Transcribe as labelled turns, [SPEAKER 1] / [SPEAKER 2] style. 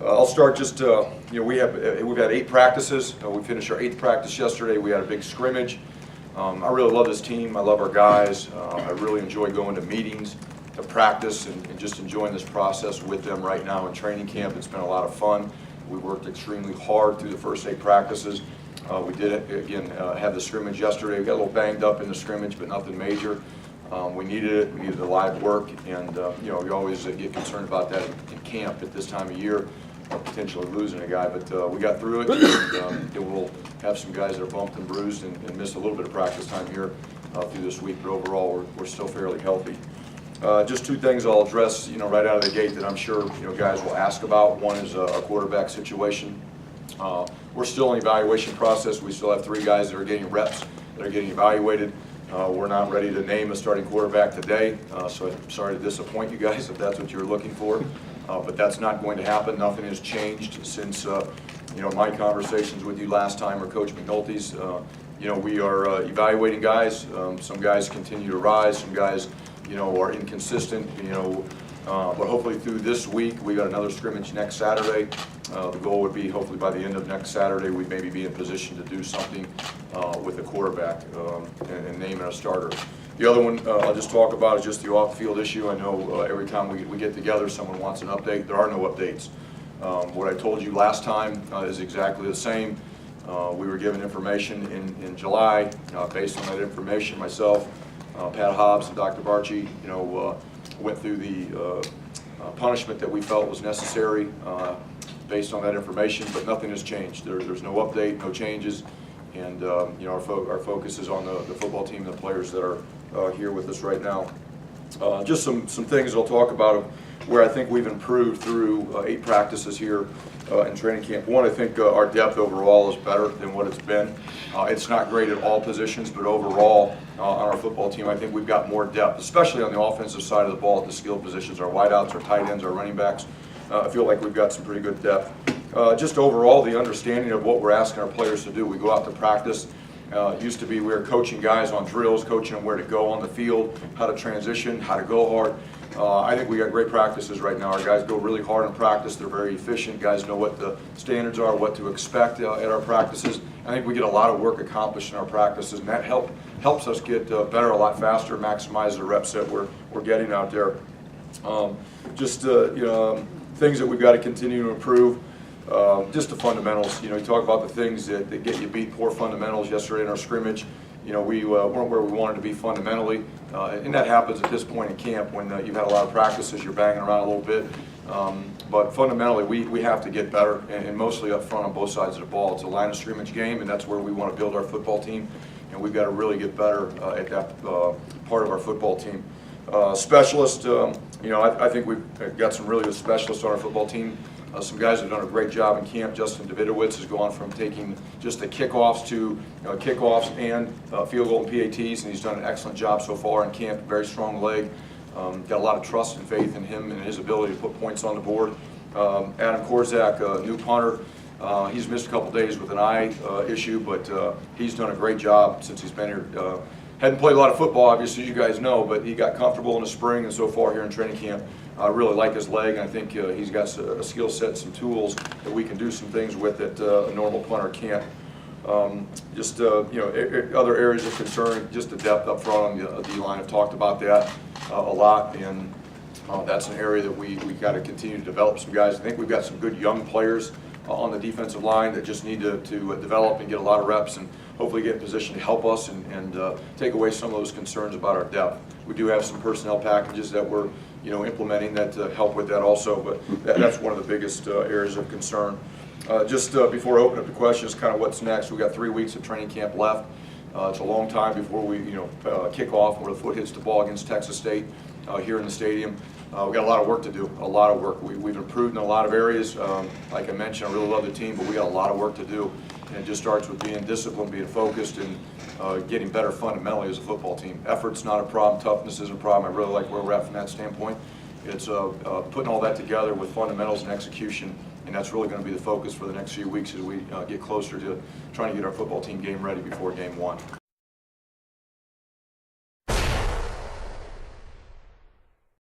[SPEAKER 1] I'll start just, we've had 8 practices. We finished our 8th practice yesterday. We had a big scrimmage. I really love this team. I love our guys. I really enjoy going to meetings, to practice, and just enjoying this process with them right now in training camp. It's been a lot of fun. We worked extremely hard through the first 8 practices. We did, again, have the scrimmage yesterday. We got a little banged up in the scrimmage, but nothing major. We needed it. We needed the live work, and we always get concerned about that in camp at this time of year, potentially losing a guy. But we got through it, and we'll have some guys that are bumped and bruised and miss a little bit of practice time here through this week. But overall, we're still fairly healthy. Just 2 things I'll address, right out of the gate that I'm sure guys will ask about. One is our quarterback situation. We're still in the evaluation process. We still have 3 guys that are getting reps, that are getting evaluated. We're not ready to name a starting quarterback today, so I'm sorry to disappoint you guys if that's what you were looking for. But that's not going to happen. Nothing has changed since my conversations with you last time, or Coach McNulty's. We are evaluating guys. Some guys continue to rise. Some guys are inconsistent. But hopefully through this week, we got another scrimmage next Saturday. The goal would be hopefully by the end of next Saturday, we'd maybe be in position to do something with a quarterback and naming a starter. The other one I'll just talk about is just the off-field issue. I know every time we get together, someone wants an update. There are no updates. What I told you last time is exactly the same. We were given information in July. Based on that information, myself, Pat Hobbs, and Dr. Barchi, went through the punishment that we felt was necessary based on that information, but nothing has changed. There's no update, no changes, and our focus is on the football team and the players that are here with us right now. Just some things I'll talk about where I think we've improved through 8 practices here in training camp. One, I think our depth overall is better than what it's been. It's not great at all positions, but overall on our football team, I think we've got more depth, especially on the offensive side of the ball at the skill positions, our wideouts, our tight ends, our running backs. I feel like we've got some pretty good depth. Just overall, the understanding of what we're asking our players to do. We go out to practice. It used to be we were coaching guys on drills, coaching them where to go on the field, how to transition, how to go hard. I think we got great practices right now. Our guys go really hard in practice. They're very efficient. Guys know what the standards are, what to expect at our practices. I think we get a lot of work accomplished in our practices, and that helps us get better a lot faster, maximize the reps that we're getting out there. Things that we've got to continue to improve. Just the fundamentals. You talk about the things that get you beat. Poor fundamentals yesterday in our scrimmage. We weren't where we wanted to be fundamentally, and that happens at this point in camp when you've had a lot of practices, you're banging around a little bit. But fundamentally, we have to get better, and mostly up front on both sides of the ball. It's a line of scrimmage game, and that's where we want to build our football team, and we've got to really get better at that part of our football team. Specialists, I think we've got some really good specialists on our football team. Some guys have done a great job in camp. Justin Davidowitz has gone from taking just the kickoffs to kickoffs and field goal and PATs, and he's done an excellent job so far in camp. Very strong leg. Got a lot of trust and faith in him and his ability to put points on the board. Adam Korzak, new punter. He's missed a couple days with an eye issue, but he's done a great job since he's been here. Hadn't played a lot of football, obviously, as you guys know, but he got comfortable in the spring and so far here in training camp. I really like his leg, and I think he's got a skill set, some tools that we can do some things with that a normal punter can't. Other areas of concern, just the depth up front on the D-line. I've talked about that a lot, and that's an area that we got to continue to develop some guys. I think we've got some good young players on the defensive line that just need to develop and get a lot of reps and hopefully get in position to help us and take away some of those concerns about our depth. We do have some personnel packages that we're implementing that help with that also, but that's one of the biggest areas of concern. Before I open up the questions, kind of what's next. We've got 3 weeks of training camp left. It's a long time before we kick off where the foot hits the ball against Texas State here in the stadium. We've got a lot of work to do, a lot of work. We've improved in a lot of areas. Like I mentioned, I really love the team, but we got a lot of work to do. And it just starts with being disciplined, being focused, and getting better fundamentally as a football team. Effort's not a problem. Toughness isn't a problem. I really like where we're at from that standpoint. It's putting all that together with fundamentals and execution, and that's really going to be the focus for the next few weeks as we get closer to trying to get our football team game ready before game 1.